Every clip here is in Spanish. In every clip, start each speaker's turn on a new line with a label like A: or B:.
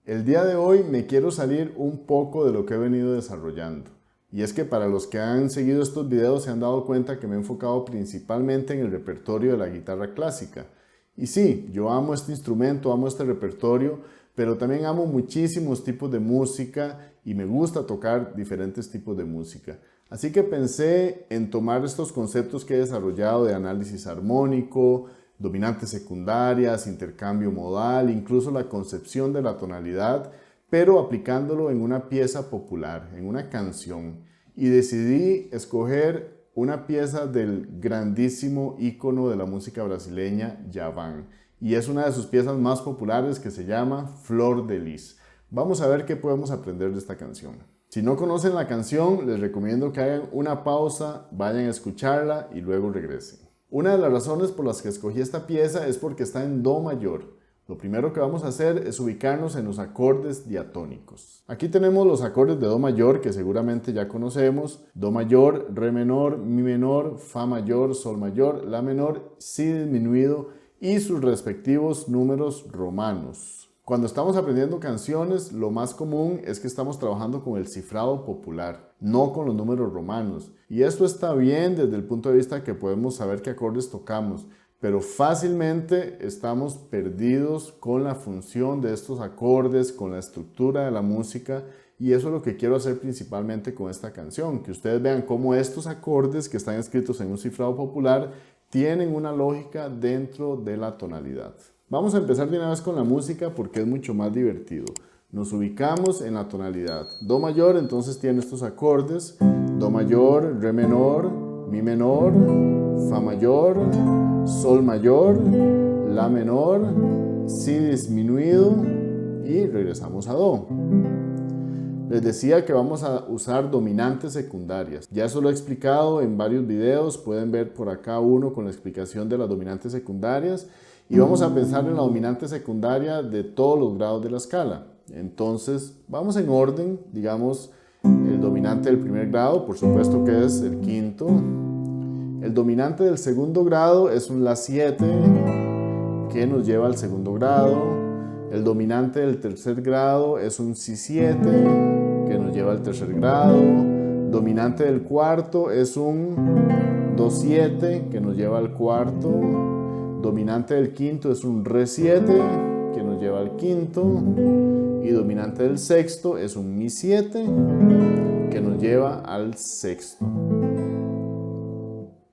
A: El día de hoy me quiero salir un poco de lo que he venido desarrollando. Y es que para los que han seguido estos videos se han dado cuenta que me he enfocado principalmente en el repertorio de la guitarra clásica. Y sí, yo amo este instrumento, amo este repertorio, pero también amo muchísimos tipos de música y me gusta tocar diferentes tipos de música. Así que pensé en tomar estos conceptos que he desarrollado de análisis armónico, dominantes secundarias, intercambio modal, incluso la concepción de la tonalidad, pero aplicándolo en una pieza popular, en una canción. Y decidí escoger una pieza del grandísimo ícono de la música brasileña, Djavan. Y es una de sus piezas más populares que se llama Flor de Lis. Vamos a ver qué podemos aprender de esta canción. Si no conocen la canción, les recomiendo que hagan una pausa, vayan a escucharla y luego regresen. Una de las razones por las que escogí esta pieza es porque está en Do mayor. Lo primero que vamos a hacer es ubicarnos en los acordes diatónicos. Aquí tenemos los acordes de Do mayor que seguramente ya conocemos. Do mayor, Re menor, Mi menor, Fa mayor, Sol mayor, La menor, Si disminuido y sus respectivos números romanos. Cuando estamos aprendiendo canciones, lo más común es que estamos trabajando con el cifrado popular, no con los números romanos. Y esto está bien desde el punto de vista que podemos saber qué acordes tocamos, pero fácilmente estamos perdidos con la función de estos acordes, con la estructura de la música, y eso es lo que quiero hacer principalmente con esta canción, que ustedes vean cómo estos acordes que están escritos en un cifrado popular tienen una lógica dentro de la tonalidad. Vamos a empezar de una vez con la música porque es mucho más divertido. Nos ubicamos en la tonalidad. Do mayor entonces tiene estos acordes. Do mayor, Re menor, Mi menor, Fa mayor, Sol mayor, La menor, Si disminuido y regresamos a Do. Les decía que vamos a usar dominantes secundarias. Ya eso lo he explicado en varios videos. Pueden ver por acá uno con la explicación de las dominantes secundarias. Y vamos a pensar en la dominante secundaria de todos los grados de la escala. Entonces, vamos en orden, digamos, el dominante del primer grado, por supuesto que es el quinto. El dominante del segundo grado es un La 7, que nos lleva al segundo grado. El dominante del tercer grado es un Si 7, que nos lleva al tercer grado. Dominante del cuarto es un Do 7, que nos lleva al cuarto. Dominante del quinto es un Re 7, que nos lleva al quinto. Y dominante del sexto es un Mi 7, que nos lleva al sexto.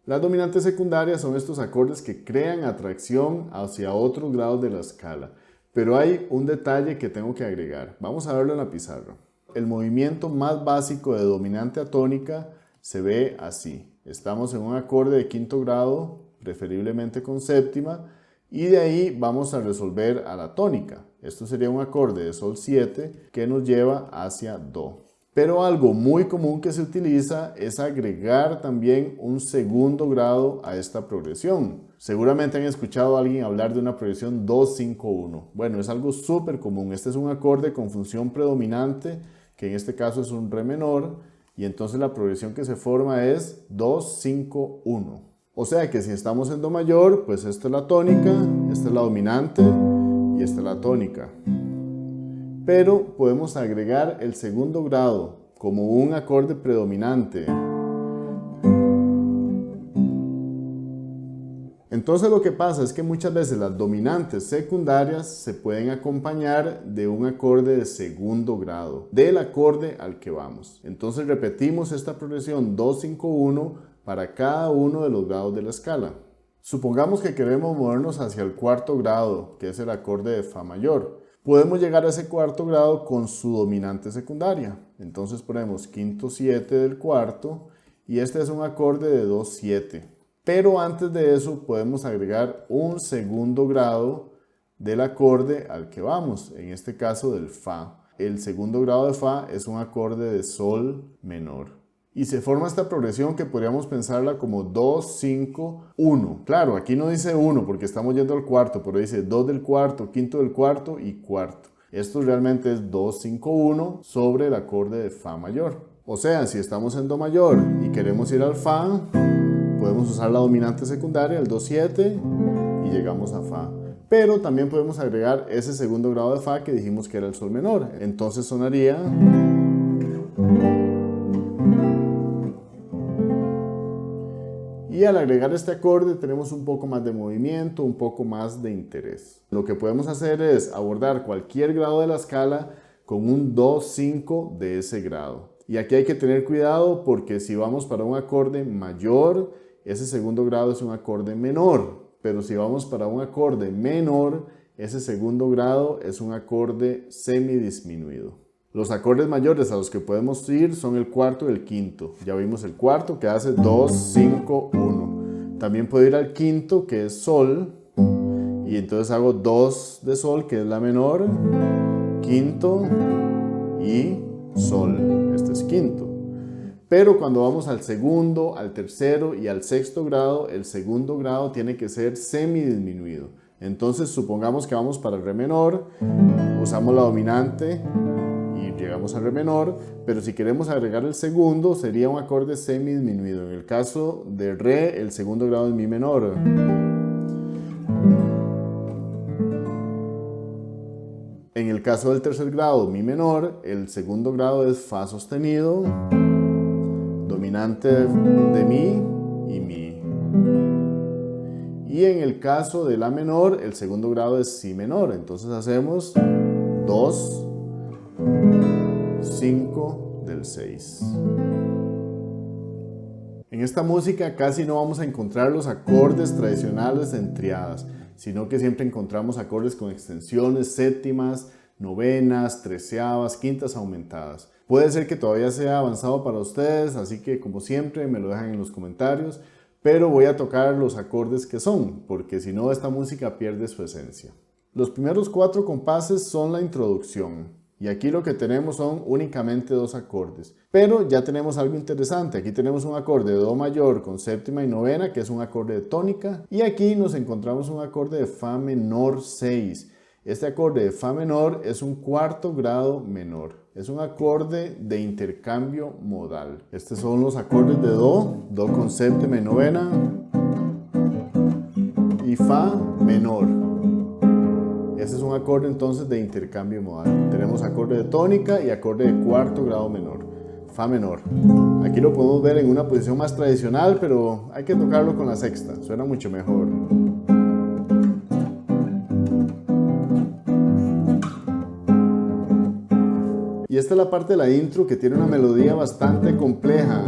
A: Las dominantes secundarias son estos acordes que crean atracción hacia otros grados de la escala. Pero hay un detalle que tengo que agregar. Vamos a verlo en la pizarra. El movimiento más básico de dominante atónica se ve así. Estamos en un acorde de quinto grado, preferiblemente con séptima, y de ahí vamos a resolver a la tónica. Esto sería un acorde de Sol 7 que nos lleva hacia Do. Pero algo muy común que se utiliza es agregar también un segundo grado a esta progresión. Seguramente han escuchado a alguien hablar de una progresión 2-5-1. Bueno, es algo súper común. Este es un acorde con función predominante, que en este caso es un Re menor, y entonces la progresión que se forma es 2-5-1. O sea que si estamos en Do mayor, pues esta es la tónica, esta es la dominante y esta es la tónica. Pero podemos agregar el segundo grado como un acorde predominante. Entonces lo que pasa es que muchas veces las dominantes secundarias se pueden acompañar de un acorde de segundo grado, del acorde al que vamos. Entonces repetimos esta progresión 2-5-1 para cada uno de los grados de la escala. Supongamos que queremos movernos hacia el cuarto grado, que es el acorde de Fa mayor. Podemos llegar a ese cuarto grado con su dominante secundaria. Entonces ponemos quinto 7 del cuarto y este es un acorde de Do 7. Pero antes de eso podemos agregar un segundo grado del acorde al que vamos, en este caso del Fa. El segundo grado de Fa es un acorde de Sol menor. Y se forma esta progresión que podríamos pensarla como 2-5-1. Claro, aquí no dice 1 porque estamos yendo al cuarto, pero dice 2 del cuarto, quinto del cuarto y cuarto. Esto realmente es 2-5-1 sobre el acorde de Fa mayor. O sea, si estamos en Do mayor y queremos ir al Fa, podemos usar la dominante secundaria, el Do 7, y llegamos a Fa. pero también podemos agregar ese segundo grado de Fa que dijimos que era el Sol menor. Entonces sonaría... Y al agregar este acorde tenemos un poco más de movimiento, un poco más de interés. Lo que podemos hacer es abordar cualquier grado de la escala con un Do 5 de ese grado. Y aquí hay que tener cuidado porque si vamos para un acorde mayor, ese segundo grado es un acorde menor. Pero si vamos para un acorde menor, ese segundo grado es un acorde semidisminuido. Los acordes mayores a los que podemos ir son el cuarto y el quinto. Ya vimos el cuarto que hace 2, 5, 1. También puedo ir al quinto que es Sol. Y entonces hago 2 de Sol que es la menor, quinto y Sol. Este es quinto. Pero cuando vamos al segundo, al tercero y al sexto grado, el segundo grado tiene que ser semidisminuido. Entonces supongamos que vamos para el Re menor, usamos la dominante y llegamos al Re menor, pero si queremos agregar el segundo sería un acorde semidisminuido. En el caso de Re, el segundo grado es Mi menor. En el caso del tercer grado, Mi menor, el segundo grado es Fa sostenido, dominante de Mi y Mi. Y en el caso de La menor, el segundo grado es Si menor. Entonces hacemos 2, 5 del 6. En esta música casi no vamos a encontrar los acordes tradicionales en triadas, sino que siempre encontramos acordes con extensiones, séptimas, novenas, treceavas, quintas aumentadas. Puede ser que todavía sea avanzado para ustedes, así que como siempre me lo dejan en los comentarios, pero voy a tocar los acordes que son, porque si no esta música pierde su esencia. Los primeros 4 compases son la introducción. Y aquí lo que tenemos son únicamente 2 acordes. Pero ya tenemos algo interesante. Aquí tenemos un acorde de Do mayor con séptima y novena, que es un acorde de tónica. Y aquí nos encontramos un acorde de Fa menor 6. Este acorde de Fa menor es un cuarto grado menor. Es un acorde de intercambio modal. Estos son los acordes de Do. Do con séptima y novena. Y Fa menor. Este es un acorde entonces de intercambio modal. Tenemos acorde de tónica y acorde de cuarto grado menor, Fa menor. Aquí lo podemos ver en una posición más tradicional, pero hay que tocarlo con la sexta, suena mucho mejor. Y esta es la parte de la intro que tiene una melodía bastante compleja.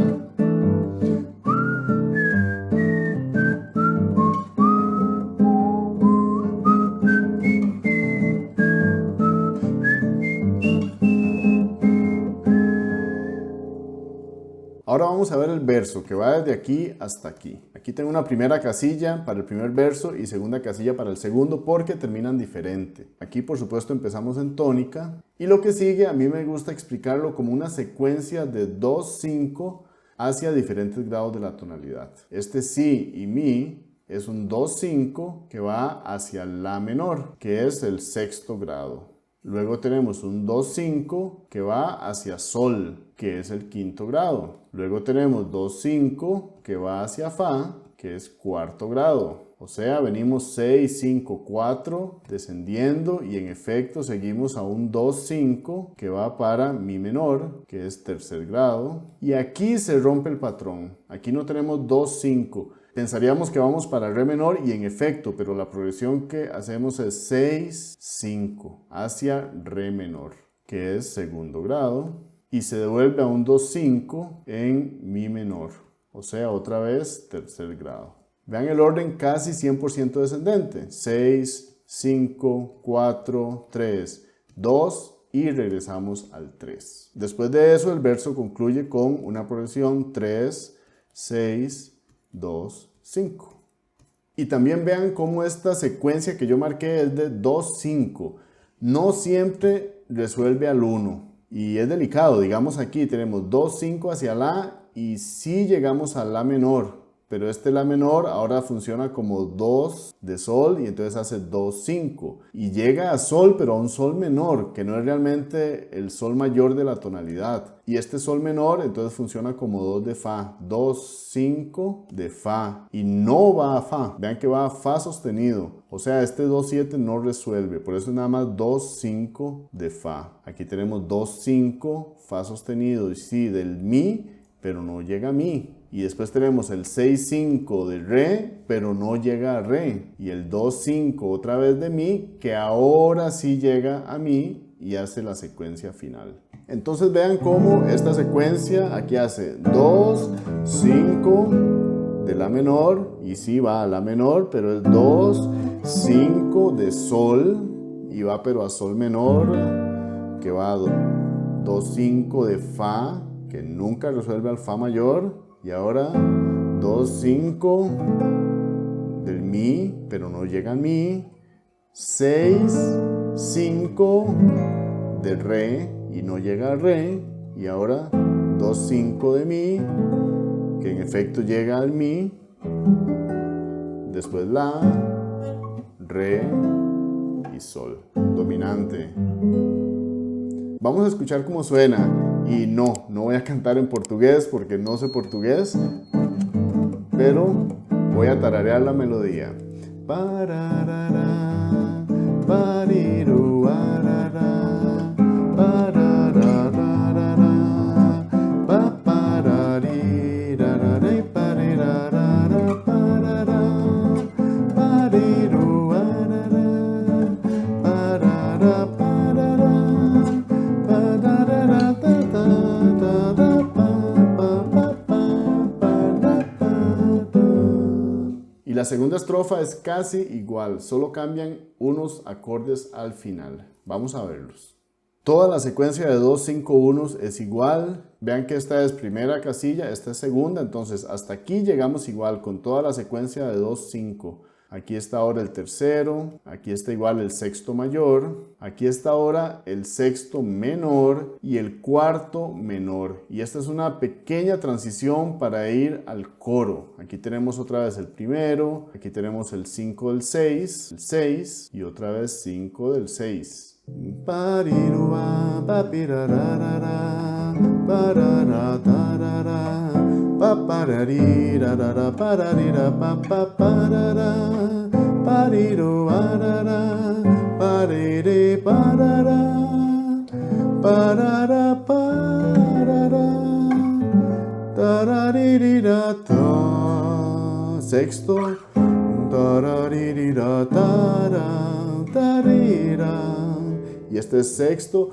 A: Ahora vamos a ver el verso que va desde aquí hasta aquí. Aquí tengo una primera casilla para el primer verso y segunda casilla para el segundo porque terminan diferente. Aquí por supuesto empezamos en tónica y lo que sigue a mí me gusta explicarlo como una secuencia de 2, 5 hacia diferentes grados de la tonalidad. Este Si y Mi es un Do 5 que va hacia La menor, que es el sexto grado. Luego tenemos un Do 5 que va hacia Sol, que es el quinto grado. Luego tenemos Do 5 que va hacia Fa, que es cuarto grado. O sea, venimos 6, 5, 4 descendiendo y en efecto seguimos a un Do 5 que va para Mi menor, que es tercer grado. Y aquí se rompe el patrón. Aquí no tenemos Do 5. Pensaríamos que vamos para Re menor y en efecto, pero la progresión que hacemos es 6, 5 hacia Re menor, que es segundo grado, y se devuelve a un Do 5 en Mi menor, o sea, otra vez tercer grado. Vean el orden casi 100% descendente, 6, 5, 4, 3, 2 y regresamos al 3. Después de eso el verso concluye con una progresión 3, 6, 2, 5. Y también vean cómo esta secuencia que yo marqué es de 2, 5. No siempre resuelve al 1. Y es delicado, digamos aquí tenemos 2, 5 hacia La y sí llegamos a La menor. pero este la menor ahora funciona como 2 de sol y entonces hace 2, 5 y llega a sol, pero a un sol menor, que no es realmente el sol mayor de la tonalidad. Y este sol menor entonces funciona como 2 de fa, 2, 5 de fa y no va a fa. Vean que va a fa sostenido, o sea, este 2, 7 no resuelve, por eso es nada más 2, 5 de fa. Aquí tenemos 2, 5, fa sostenido y sí del mi, pero no llega a mi. Y después tenemos el 6, 5 de re, pero no llega a re. Y el 2, 5 otra vez de mi, que ahora sí llega a mi y hace la secuencia final. Entonces vean cómo esta secuencia aquí hace 2, 5 de la menor, y sí va a la menor, pero es 2, 5 de sol, y va pero a sol menor, que va a 2, 5 de fa, que nunca resuelve al fa mayor, y ahora 2, 5 del mi, pero no llega al mi, 6, 5 de re, y no llega a re, y ahora 2, 5 de mi, que en efecto llega al mi, después la, re y sol, dominante. Vamos a escuchar cómo suena, y no voy a cantar en portugués porque no sé portugués, pero voy a tararear la melodía. Pararara, pariru, arara, pararara, pa, pararirarara, parirarara, parara, pariru, arara, parara, parara, pararara, ta, ta, ta, ta, pa, pa, pa, pa, para, pa, ta. Y la segunda estrofa es casi igual, solo cambian unos acordes al final. Vamos a verlos. Toda la secuencia de 2, 5, 1 es igual. Vean que esta es primera casilla, esta es segunda, entonces hasta aquí llegamos igual con toda la secuencia de 2, 5. Aquí está ahora el tercero, aquí está igual el sexto mayor, aquí está ahora el sexto menor y el cuarto menor. Y esta es una pequeña transición para ir al coro. Aquí tenemos otra vez el primero, aquí tenemos el 5 del 6, el 6 y otra vez 5 del 6. Parirua, papirarara, parara, tarara, papararirarara, pararira, papaparara, pariru, arara, parire, parara, parara, parara, tararirira, ta, sexto, tararirira, tara, tarira. Y este es sexto.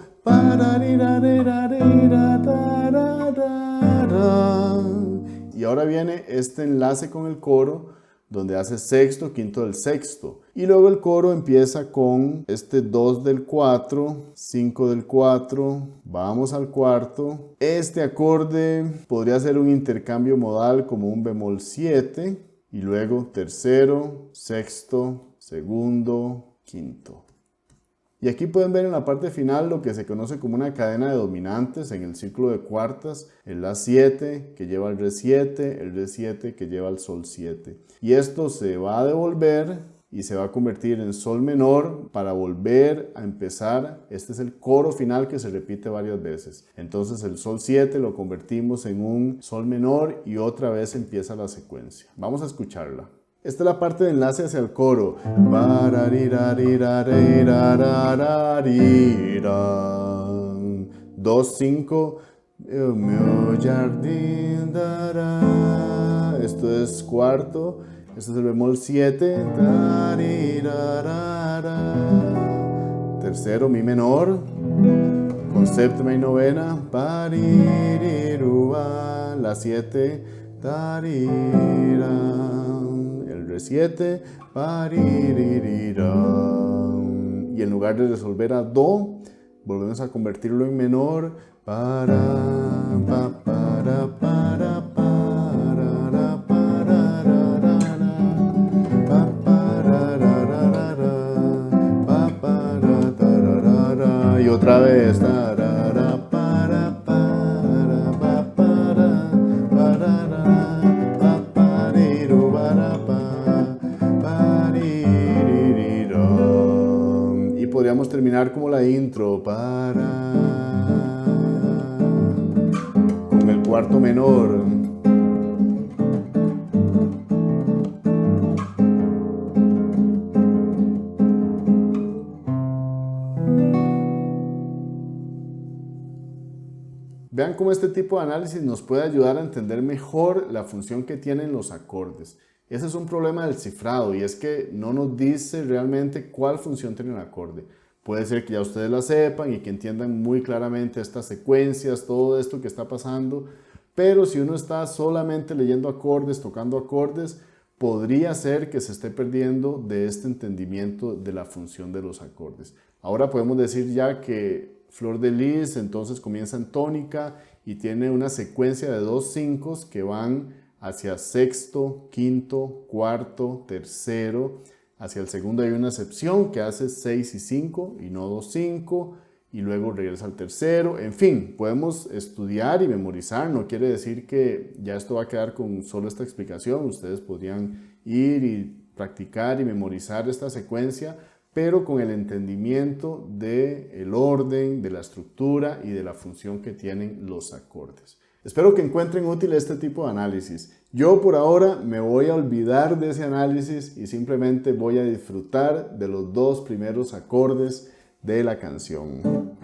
A: Y ahora viene este enlace con el coro, donde hace sexto, quinto del sexto. Y luego el coro empieza con este 2 del 4, 5 del 4, vamos al cuarto. Este acorde podría ser un intercambio modal como un bemol 7, y luego tercero, sexto, segundo, quinto. Y aquí pueden ver en la parte final lo que se conoce como una cadena de dominantes en el círculo de cuartas, el La 7 que lleva al Re 7, el Re 7 que lleva al Sol 7. Y esto se va a devolver y se va a convertir en Sol menor para volver a empezar. Este es el coro final que se repite varias veces. Entonces el Sol 7 lo convertimos en un Sol menor y otra vez empieza la secuencia. Vamos a escucharla. Esta es la parte de enlace hacia el coro. 2, 5. Meu jardim dará. Esto es cuarto. Este es el bemol 7. Tercero, mi menor. Con séptima y novena. La 7. Re 7, y en lugar de resolver a do, volvemos a convertirlo en menor, y otra vez, terminar como la intro, con el cuarto menor. Vean cómo este tipo de análisis nos puede ayudar a entender mejor la función que tienen los acordes. Ese es un problema del cifrado y es que no nos dice realmente cuál función tiene un acorde. Puede ser que ya ustedes la sepan y que entiendan muy claramente estas secuencias, todo esto que está pasando, pero si uno está solamente leyendo acordes, tocando acordes, podría ser que se esté perdiendo de este entendimiento de la función de los acordes. Ahora podemos decir ya que Flor de Lis entonces comienza en tónica y tiene una secuencia de 2 5 que van hacia sexto, quinto, cuarto, tercero. Hacia el segundo hay una excepción que hace 6 y 5 y no 2 5 y luego regresa al tercero. En fin, podemos estudiar y memorizar, no quiere decir que ya esto va a quedar con solo esta explicación. Ustedes podrían ir y practicar y memorizar esta secuencia, pero con el entendimiento del orden, de la estructura y de la función que tienen los acordes. Espero que encuentren útil este tipo de análisis. Yo por ahora me voy a olvidar de ese análisis y simplemente voy a disfrutar de los 2 primeros acordes de la canción.